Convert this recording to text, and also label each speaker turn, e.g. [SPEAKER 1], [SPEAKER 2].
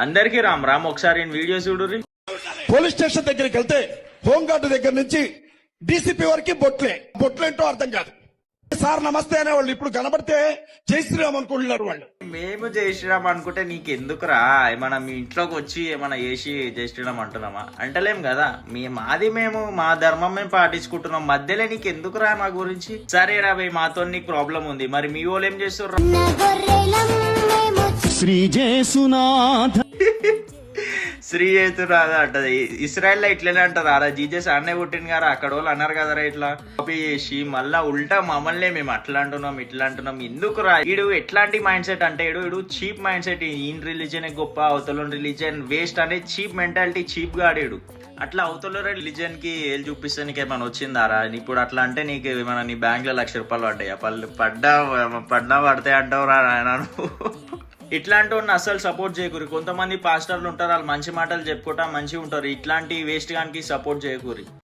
[SPEAKER 1] అందరికీ రామ్ రామ్ ఒకసారి వీడియో చూడుర్రి.
[SPEAKER 2] పోలీస్ స్టేషన్ దగ్గరికి వెళ్తే హోంగార్డు దగ్గర నుంచి డీసీపీ వరకు బొట్లేంటో అర్థం కాదు. సార్ నమస్తే అనేవాళ్ళు ఇప్పుడు కనబడితే జై శ్రీరామ్ అనుకుంటున్నారు వాళ్ళు.
[SPEAKER 1] మేము జై శ్రీరామ్ అనుకుంటే నీకెందుకురా? ఏమన్నా మీ ఇంట్లోకి వచ్చి ఏమన్నా చేసి జై శ్రీరామ్ అంటున్నామా? అంటలేం కదా. మేము మా ధర్మం మేము పాటించుకుంటున్నాం. మధ్యలో నీకెందుకురా మా గురించి? సరే రా భయ్, మాతో నీకు ప్రాబ్లం ఉంది. మరి మీ వాళ్ళు ఏం చేస్తుర్రా? శ్రీ చేతురాదా అంటది. ఇస్రాయల్ లో ఇట్లనే అంటారు. అలా జీజస్ అన్నే పుట్టింది కదా, అక్కడ వాళ్ళు అన్నారు కదరా ఇట్లా కాపీ చేసి మళ్ళా ఉల్టా మమ్మల్ని మేము అట్లా అంటున్నాం ఇట్లా అంటున్నాం. ఎందుకు రా? ఈడు ఎట్లాంటి మైండ్ సెట్ అంటే ఈడు చీప్ మైండ్ సెట్. ఈయన రిలీజన్ గొప్ప, అవతల రిలీజన్ వేస్ట్ అనే చీప్ మెంటాలిటీ చీప్ గా ఆడాడు. అట్లా అవతల రిలీజన్ కి ఏళ్ళు చూపిస్తే నీకు ఏమైనా వచ్చిందారా? ఇప్పుడు అట్లా అంటే నీకు ఏమైనా నీ బ్యాంక్ లో ₹1,00,000 పడ్డాయా? పడ్డా పడతాయి అంటావు రా నాయన. ఇట్లాంటి వాడిని అస్సలు సపోర్ట్ చేయకూరి. కొంతమంది పాస్టర్లు ఉంటారు, వాళ్ళు మంచి మాటలు చెప్పుకుంటా మంచిగా ఉంటారు. ఇట్లాంటి వేస్ట్ గానికి సపోర్ట్ చేయకూరి.